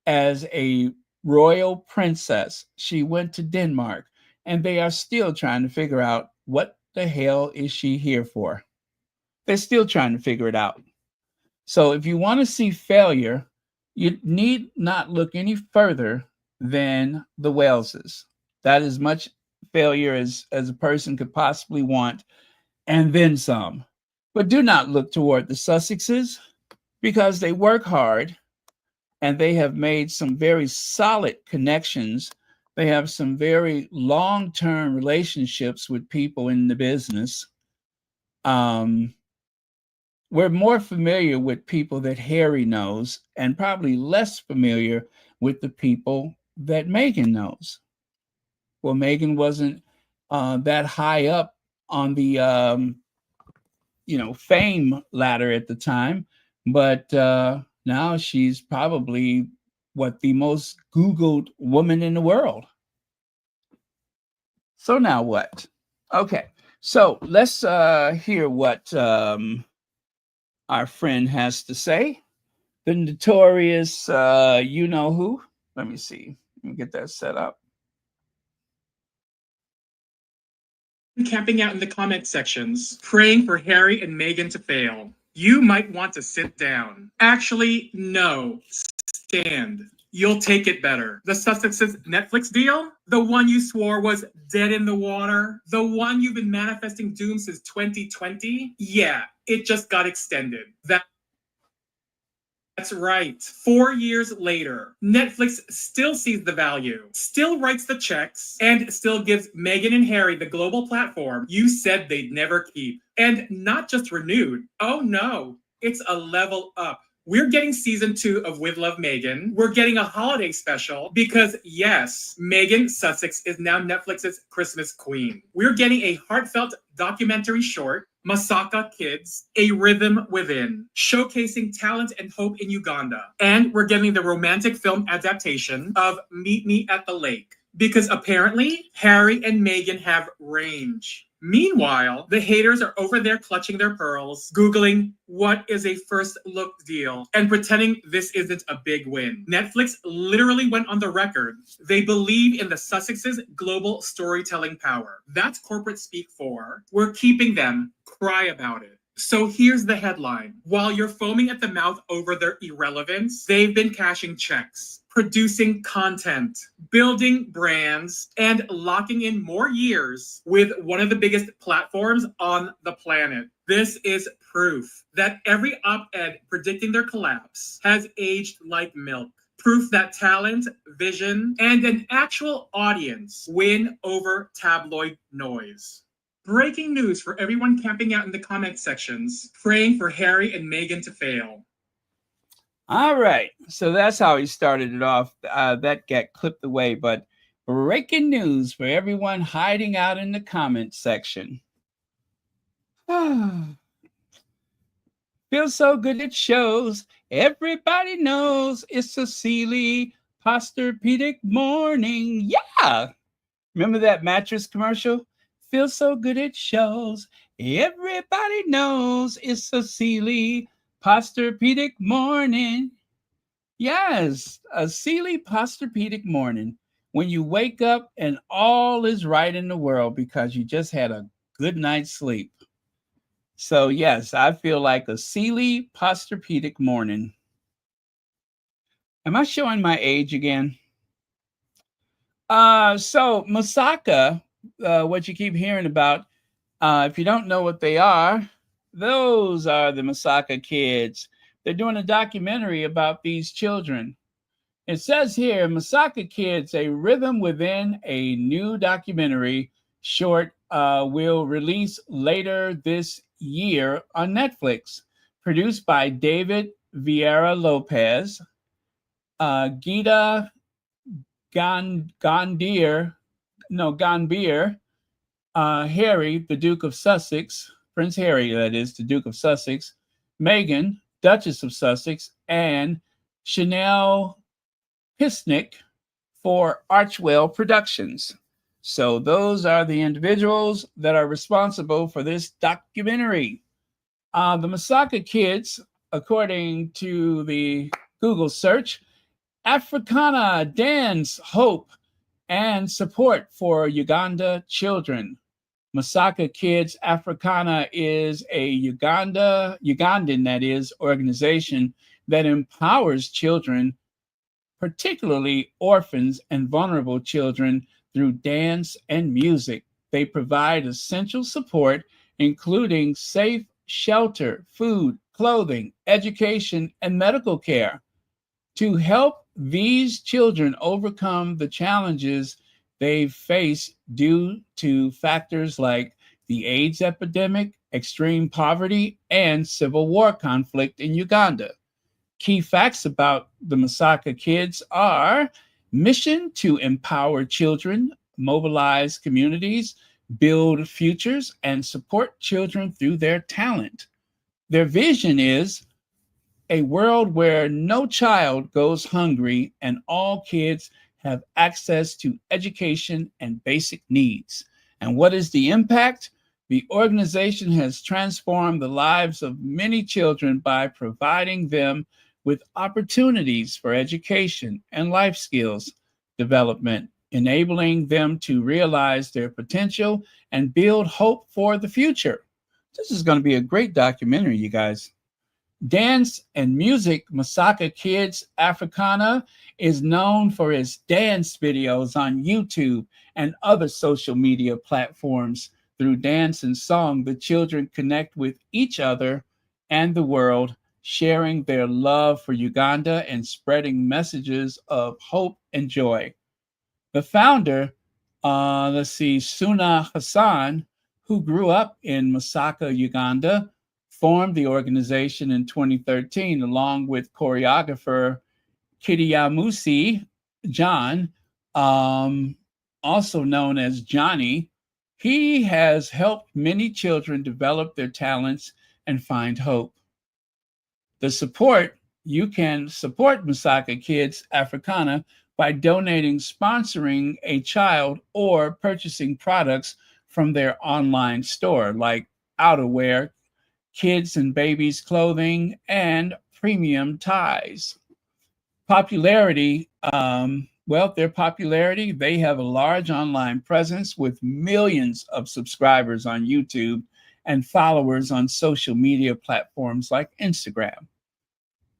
as a royal princess? She went to Denmark, and they are still trying to figure out what the hell is she here for. They're still trying to figure it out. So if you want to see failure, You need not look any further than the Waleses. That is much failure as a person could possibly want, and then some. But do not look toward the Sussexes because they work hard and they have made some very solid connections. They have some very long-term relationships with people in the business. We're more familiar with people that Harry knows and probably less familiar with the people that Meghan knows. Well, Meghan wasn't that high up on the fame ladder at the time, but now she's probably the most Googled woman in the world. So now what? Okay, so let's hear what our friend has to say. The notorious you know who. Let me see. Let me get that set up. Camping out in the comment sections, praying for Harry and Meghan to fail. You might want to sit down. Actually, no. Stand. You'll take it better. The Sussex's Netflix deal? The one you swore was dead in the water? The one you've been manifesting doom since 2020? Yeah, it just got extended. That's right. 4 years later, Netflix still sees the value, still writes the checks, and still gives Meghan and Harry the global platform you said they'd never keep. And not just renewed. Oh no, it's a level up. We're getting season 2 of With Love Meghan. We're getting a holiday special because, yes, Meghan Sussex is now Netflix's Christmas queen. We're getting a heartfelt documentary short, Masaka Kids, A Rhythm Within, showcasing talent and hope in Uganda. And we're getting the romantic film adaptation of Meet Me at the Lake, because apparently Harry and Meghan have range. Meanwhile, the haters are over there clutching their pearls, Googling what is a first look deal, and pretending this isn't a big win. Netflix literally went on the record. They believe in the Sussex's global storytelling power. That's corporate speak for, we're keeping them, cry about it. So here's the headline. While you're foaming at the mouth over their irrelevance, they've been cashing checks, producing content, building brands, and locking in more years with one of the biggest platforms on the planet. This is proof that every op-ed predicting their collapse has aged like milk. Proof that talent, vision, and an actual audience win over tabloid noise. Breaking news for everyone camping out in the comment sections, praying for Harry and Meghan to fail. All right, so that's how he started it off. That got clipped away, but breaking news for everyone hiding out in the comment section. Feels so good it shows. Everybody knows it's a Sealy Posturepedic morning. Yeah! Remember that mattress commercial? Feels so good it shows. Everybody knows it's a Sealy Posturepedic morning. Yes, a Sealy Posturepedic morning. When you wake up and all is right in the world because you just had a good night's sleep. So yes, I feel like a Sealy Posturepedic morning. Am I showing my age again? So Masaka, what you keep hearing about, if you don't know what they are, those are the Masaka Kids. They're doing a documentary about these children. It says here, Masaka Kids, A Rhythm Within, a new documentary short will release later this year on Netflix. Produced by David Vieira Lopez, Gita Ganbir, Harry, the Duke of Sussex, Prince Harry, that is, the Duke of Sussex, Meghan, Duchess of Sussex, and Chanel Pisnick for Archwell Productions. So those are the individuals that are responsible for this documentary. The Masaka Kids, according to the Google search, Africana dance, hope, and support for Uganda children. Masaka Kids Africana is a Ugandan, that is, organization that empowers children, particularly orphans and vulnerable children, through dance and music. They provide essential support, including safe shelter, food, clothing, education, and medical care. To help these children overcome the challenges they face due to factors like the AIDS epidemic, extreme poverty, and civil war conflict in Uganda. Key facts about the Masaka Kids are mission to empower children, mobilize communities, build futures, and support children through their talent. Their vision is a world where no child goes hungry and all kids have access to education and basic needs. And what is the impact? The organization has transformed the lives of many children by providing them with opportunities for education and life skills development, enabling them to realize their potential and build hope for the future. This is going to be a great documentary, you guys. Dance and music. Masaka Kids Africana is known for its dance videos on YouTube and other social media platforms. Through dance and song, the children connect with each other and the world, sharing their love for Uganda and spreading messages of hope and joy. The founder, Suna Hassan, who grew up in Masaka, Uganda, formed the organization in 2013 along with choreographer Kidiamusi John, also known as Johnny. He has helped many children develop their talents and find hope. You can support Masaka Kids Africana by donating, sponsoring a child, or purchasing products from their online store like outerwear, kids and babies clothing, and premium ties. Popularity, their popularity, they have a large online presence with millions of subscribers on YouTube and followers on social media platforms like Instagram.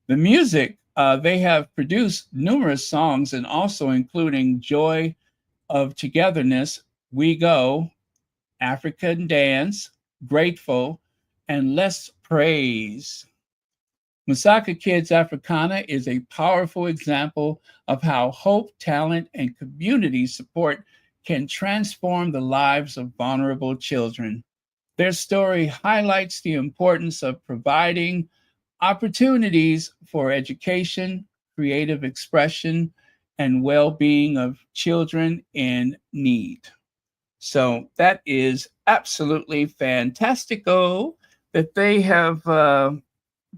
The music, they have produced numerous songs, and also including Joy of Togetherness, We Go, African Dance, Grateful, and Let's Praise. Masaka Kids Africana is a powerful example of how hope, talent, and community support can transform the lives of vulnerable children. Their story highlights the importance of providing opportunities for education, creative expression, and well-being of children in need. So that is absolutely fantastico that they have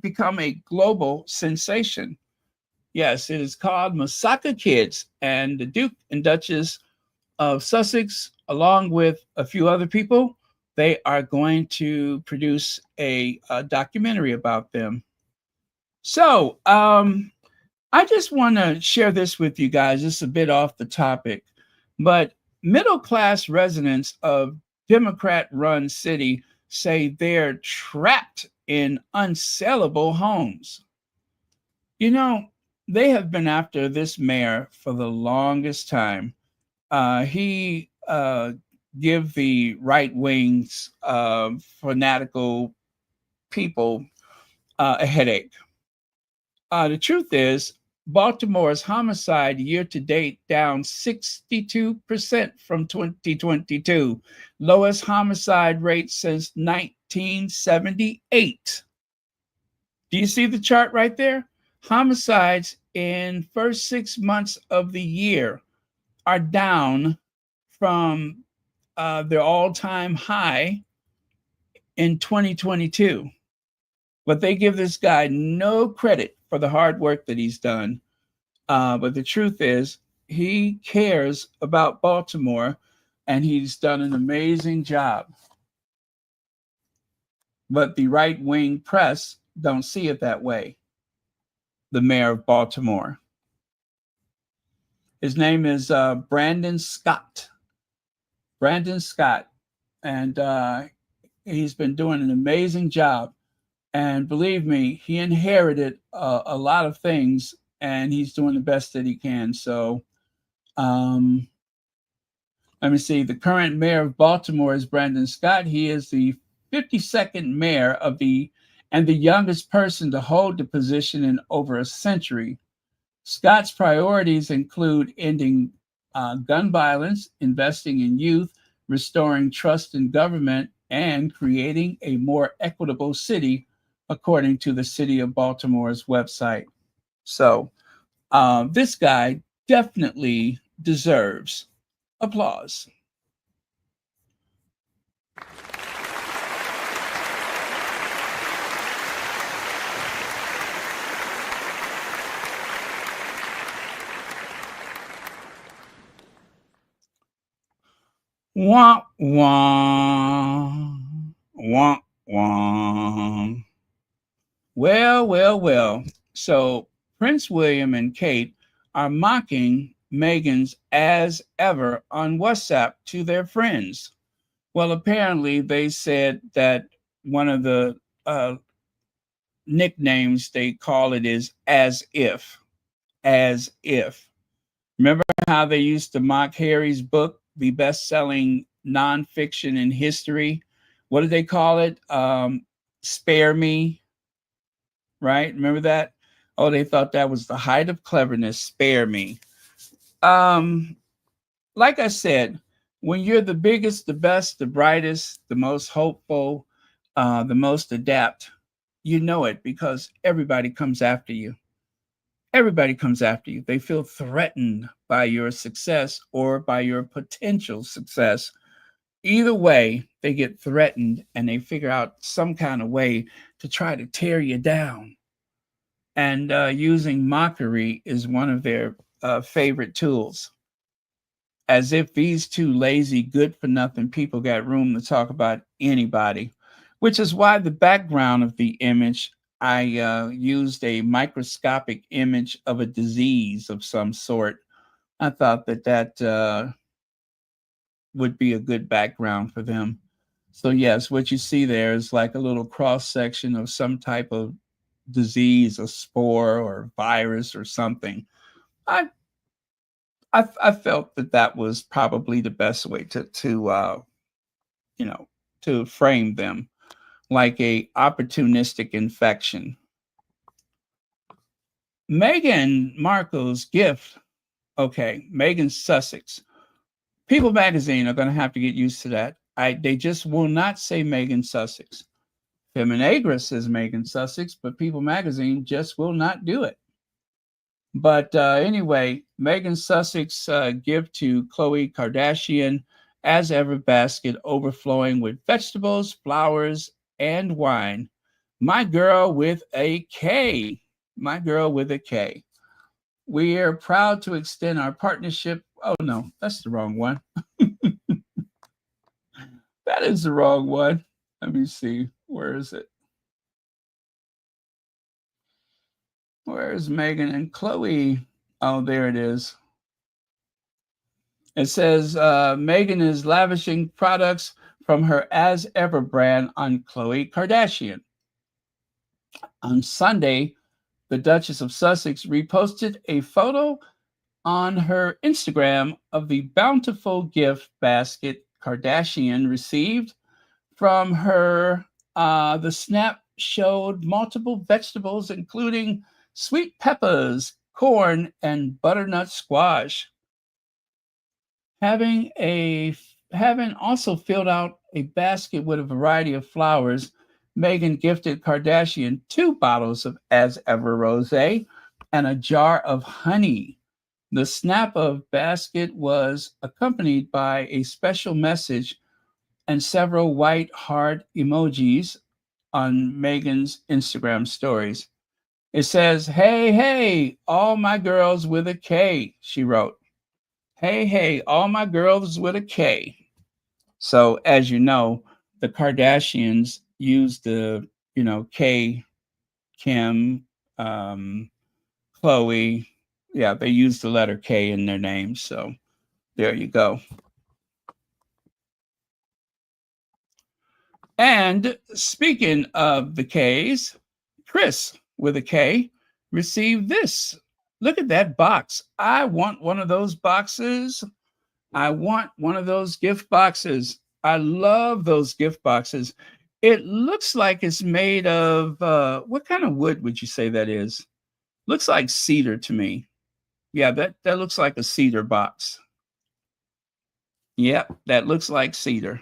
become a global sensation. Yes, it is called Masaka Kids, and the Duke and Duchess of Sussex, along with a few other people, they are going to produce a documentary about them. So I just want to share this with you guys. It's a bit off the topic, but middle-class residents of Democrat-run city say they're trapped in unsellable homes. You know, they have been after this mayor for the longest time. He give the right wings, fanatical people a headache. The truth is, Baltimore's homicide year-to-date down 62% from 2022, lowest homicide rate since 1978. Do you see the chart right there? Homicides in first 6 months of the year are down from their all-time high in 2022. But they give this guy no credit for the hard work that he's done. But the truth is, he cares about Baltimore, and he's done an amazing job. But the right-wing press don't see it that way. The mayor of Baltimore. His name is Brandon Scott. Brandon Scott. And he's been doing an amazing job. And believe me, he inherited a lot of things, and he's doing the best that he can. So, let me see. The current mayor of Baltimore is Brandon Scott. He is the 52nd mayor of the youngest person to hold the position in over a century. Scott's priorities include ending gun violence, investing in youth, restoring trust in government, and creating a more equitable city, according to the City of Baltimore's website. So, this guy definitely deserves applause. Wah, wah, wah, wah. Well. So Prince William and Kate are mocking Meghan's as ever on WhatsApp to their friends. Well, apparently they said that one of the nicknames they call it is as if. As if. Remember how they used to mock Harry's book, the best-selling nonfiction in history? What did they call it? Spare Me, right? Remember that? Oh, they thought that was the height of cleverness. Spare me. Like I said, when you're the biggest, the best, the brightest, the most hopeful, the most adept, you know it because everybody comes after you. Everybody comes after you. They feel threatened by your success or by your potential success. Either way, they get threatened and they figure out some kind of way to try to tear you down. And using mockery is one of their favorite tools. As if these two lazy, good for nothing people got room to talk about anybody, which is why the background of the image, I used a microscopic image of a disease of some sort. I thought that would be a good background for them. So yes, what you see there is like a little cross section of some type of disease, a spore or virus or something. I felt that was probably the best way to frame them, like a opportunistic infection. Meghan Markle's gift. Okay, Meghan Sussex. People Magazine are going to have to get used to that. They just will not say Meghan Sussex. Feminagra says Meghan Sussex, but People Magazine just will not do it. But anyway, Meghan Sussex gift to Khloe Kardashian, as ever, basket overflowing with vegetables, flowers, and wine. My girl with a K. My girl with a K. We are proud to extend our partnership. Oh, no, that's the wrong one. That is the wrong one. Let me see. Where is it? Where is Meghan and Khloe? Oh, there it is. It says Meghan is lavishing products from her As Ever brand on Khloe Kardashian. On Sunday, the Duchess of Sussex reposted a photo on her Instagram of the bountiful gift basket Kardashian received from her. The snap showed multiple vegetables, including sweet peppers, corn, and butternut squash. Having also filled out a basket with a variety of flowers, Meghan gifted Kardashian 2 bottles of As Ever Rosé and a jar of honey. The snap of basket was accompanied by a special message and several white heart emojis on Meghan's Instagram stories. It says, hey, all my girls with a K, she wrote. Hey, all my girls with a K. So, as you know, the Kardashians use the, K, Kim, Khloe. Yeah, they use the letter K in their names. So, there you go. And speaking of the K's, Chris with a K received this. Look at that box. I want one of those boxes. I want one of those gift boxes. I love those gift boxes. It looks like it's made of what kind of wood would you say that is? Looks like cedar to me. Yeah, that looks like a cedar box. Yep, that looks like cedar.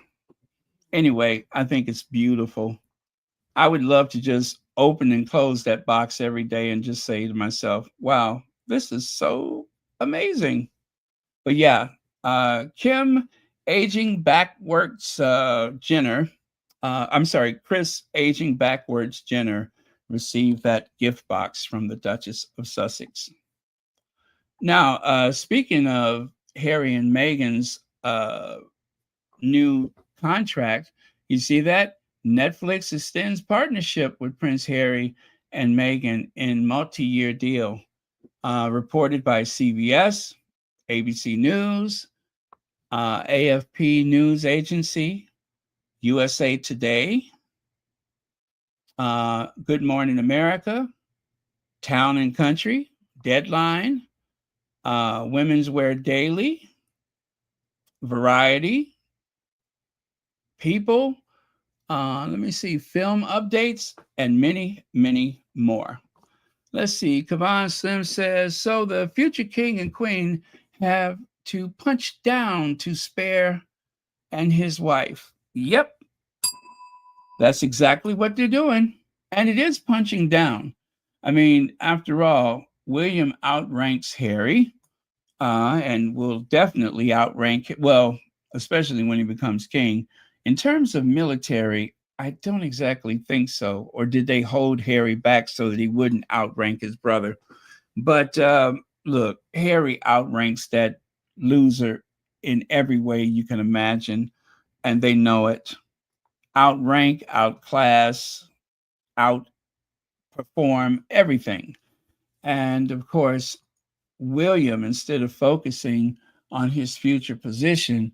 Anyway, I think it's beautiful. I would love to just open and close that box every day and just say to myself, wow, this is so amazing. But yeah, Kim aging backwards Jenner, Chris aging backwards Jenner received that gift box from the Duchess of Sussex. Now, speaking of Harry and Meghan's new contract, you see that Netflix extends partnership with Prince Harry and Meghan in multi-year deal, reported by CBS, ABC News, AFP News Agency, USA Today, Good Morning America, Town and Country, Deadline, Women's Wear Daily, Variety, People, let me see, Film Updates, and many, many more. Let's see, Kavan Slim says, so the future king and queen have to punch down to spare and his wife. Yep, that's exactly what they're doing. And it is punching down. I mean, after all, William outranks Harry and will definitely outrank, well, especially when he becomes king. In terms of military, I don't exactly think so. Or did they hold Harry back so that he wouldn't outrank his brother? But look, Harry outranks that loser in every way you can imagine, and they know it. Outrank, outclass, outperform everything. And of course, William, instead of focusing on his future position,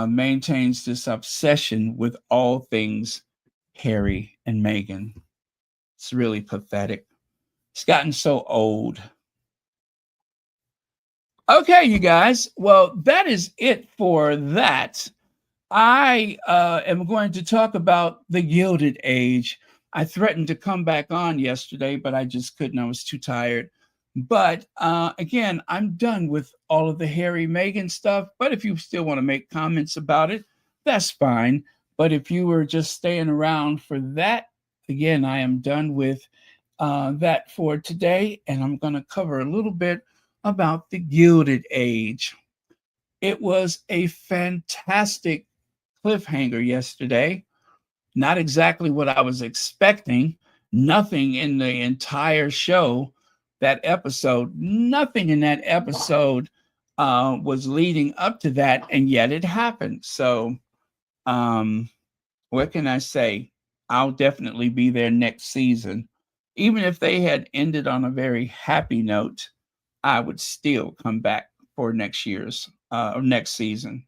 maintains this obsession with all things Harry and Meghan. It's really pathetic. It's gotten so old. Okay, you guys. Well, that is it for that. I am going to talk about the Gilded Age. I threatened to come back on yesterday, but I just couldn't. I was too tired. But again, I'm done with all of the Harry Meghan stuff. But if you still want to make comments about it, that's fine. But if you were just staying around for that, again, I am done with that for today. And I'm going to cover a little bit about the Gilded Age. It was a fantastic cliffhanger yesterday. Not exactly what I was expecting. Nothing in the entire show, that episode, nothing in that episode was leading up to that, and yet it happened. So, what can I say? I'll definitely be there next season. Even if they had ended on a very happy note, I would still come back for next year's or next season.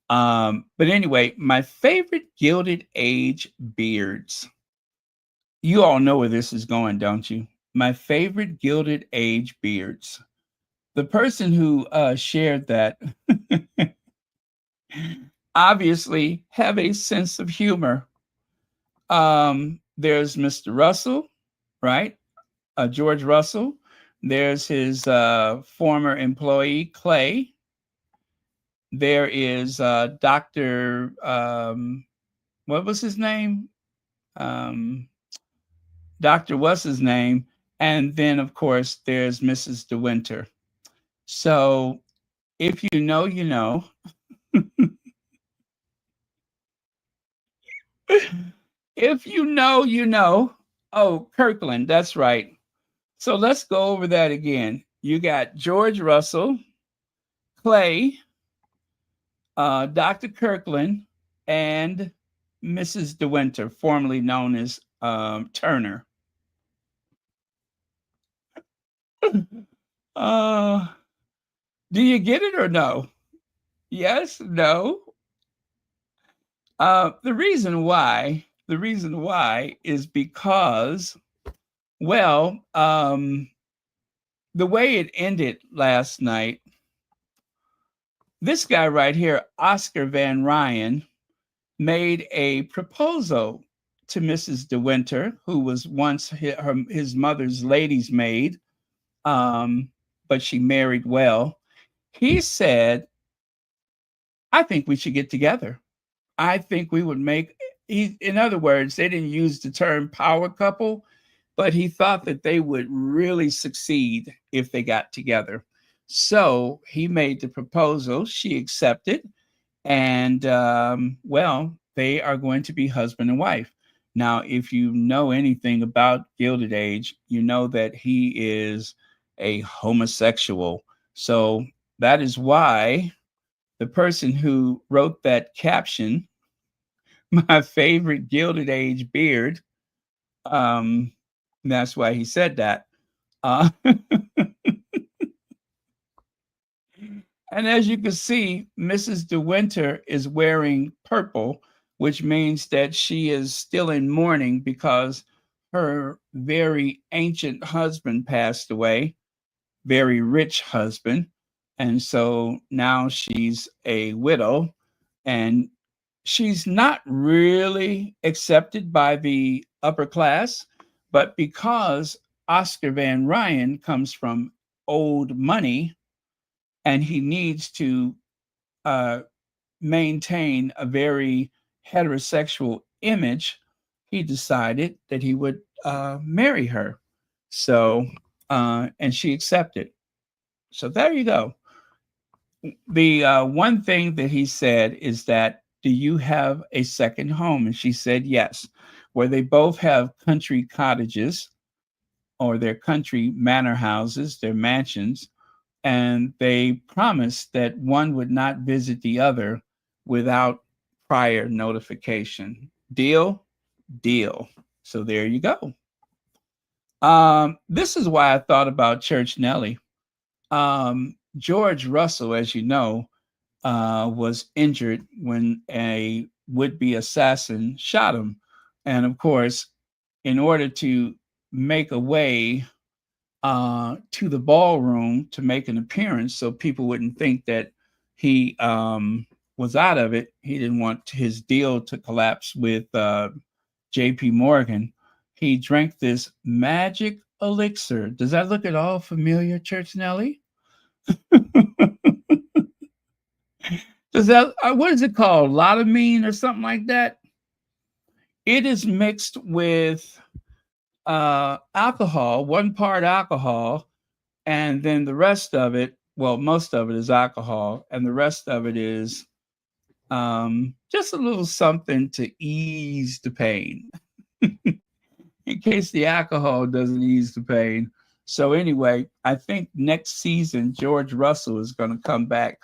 But anyway, my favorite Gilded Age beards. You all know where this is going, don't you? My favorite Gilded Age beards. The person who shared that obviously have a sense of humor. There's Mr. Russell, right? George Russell. There's his former employee, Clay. There is Dr. What was his name? Dr. What's his name? And then, of course, there's Mrs. De Winter. So if you know, you know. If you know, you know. Oh, Kirkland, that's right. So let's go over that again. You got George Russell, Clay, Dr. Kirkland, and Mrs. De Winter, formerly known as Turner. Do you get it or no? Yes, no. The reason why is because, well, the way it ended last night, this guy right here, Oscar Van Ryan, made a proposal to Mrs. De Winter, who was once his mother's lady's maid, but she married well. He said, I think we should get together. I think we would make, in other words, they didn't use the term power couple, but he thought that they would really succeed if they got together. So he made the proposal. She accepted. And, well, they are going to be husband and wife. Now, if you know anything about Gilded Age, you know that he is a homosexual. So that is why the person who wrote that caption, my favorite Gilded Age beard, that's why he said that. And as you can see, Mrs. De Winter is wearing purple, which means that she is still in mourning because her very ancient husband passed away, very rich husband. And so now she's a widow, and she's not really accepted by the upper class, but because Oscar Van Ryan comes from old money and he needs to maintain a very heterosexual image, he decided that he would marry her. So, and she accepted. So there you go. The one thing that he said is that, do you have a second home? And she said yes, where they both have country cottages or their country manor houses, their mansions, and they promised that one would not visit the other without prior notification. Deal? Deal. So there you go. This is why I thought about Church Nellie. George Russell, as you know, was injured when a would-be assassin shot him. And of course, in order to make a way to the ballroom to make an appearance so people wouldn't think that he was out of it, he didn't want his deal to collapse with JP Morgan. He drank this magic elixir. Does that look at all familiar, Church Nellie? Does that, what is it called? Lotamine or something like that? It is mixed with alcohol, 1 part alcohol, and then the rest of it, well, most of it is alcohol, and the rest of it is just a little something to ease the pain, in case the alcohol doesn't ease the pain. So anyway, I think next season, George Russell is going to come back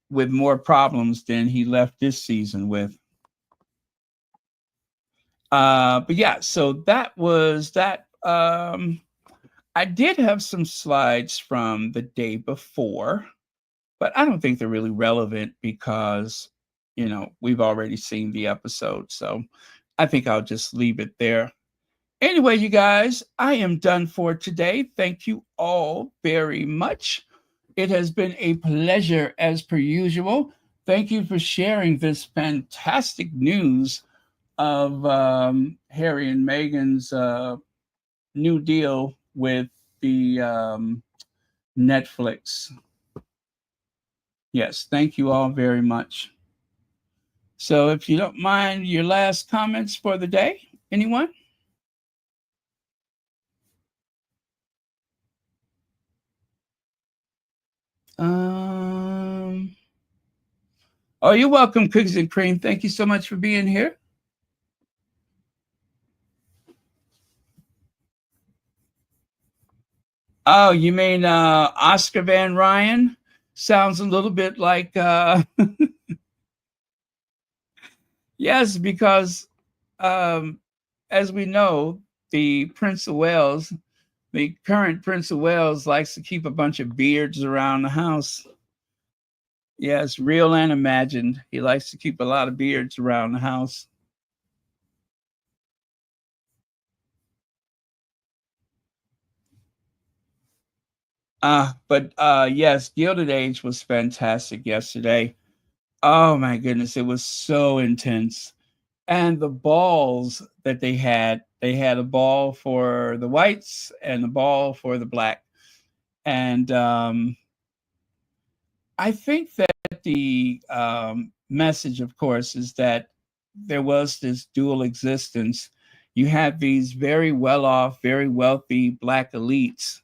with more problems than he left this season with. But yeah, so that was that. I did have some slides from the day before, but I don't think they're really relevant because, you know, we've already seen the episode. So I think I'll just leave it there. Anyway, you guys, I am done for today. Thank you all very much. It has been a pleasure as per usual. Thank you for sharing this fantastic news of Harry and Meghan's new deal with the Netflix. Yes, thank you all very much. So if you don't mind, your last comments for the day, anyone? Oh, you're welcome, Cookies and Cream. Thank you so much for being here. Oh, you mean Oscar Van Ryan? Sounds a little bit like yes, because as we know, the Prince of Wales, the current Prince of Wales, likes to keep a bunch of beards around the house. Yes, real and imagined. He likes to keep a lot of beards around the house. But yes, Gilded Age was fantastic yesterday. Oh my goodness, it was so intense. And the balls that they had a ball for the whites and a ball for the black. And I think that the message, of course, is that there was this dual existence. You had these very well off, very wealthy black elites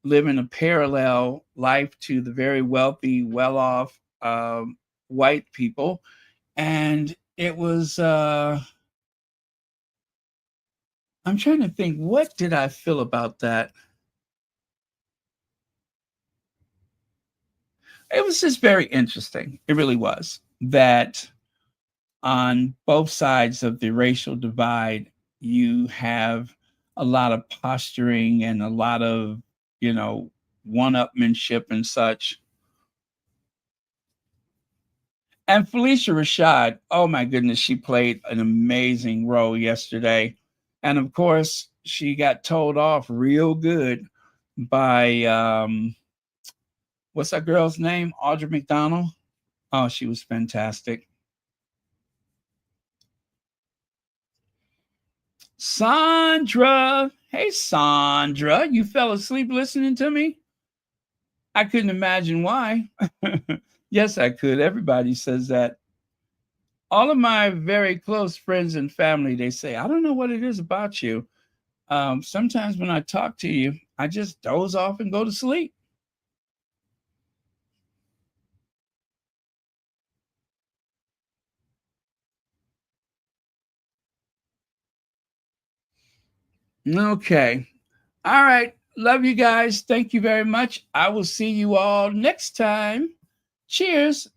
living a parallel life to the very wealthy, well off white people. And it was, I'm trying to think, what did I feel about that? It was just very interesting. It really was. That on both sides of the racial divide, you have a lot of posturing and a lot of, one-upmanship and such. And Felicia Rashad, oh my goodness, she played an amazing role yesterday. And of course, she got told off real good by what's that girl's name? Audra McDonald. Oh, she was fantastic. Sandra. Hey, Sandra. You fell asleep listening to me? I couldn't imagine why. Yes, I could. Everybody says that. All of my very close friends and family, they say, I don't know what it is about you. Sometimes when I talk to you, I just doze off and go to sleep. Okay. All right. Love you guys. Thank you very much. I will see you all next time. Cheers.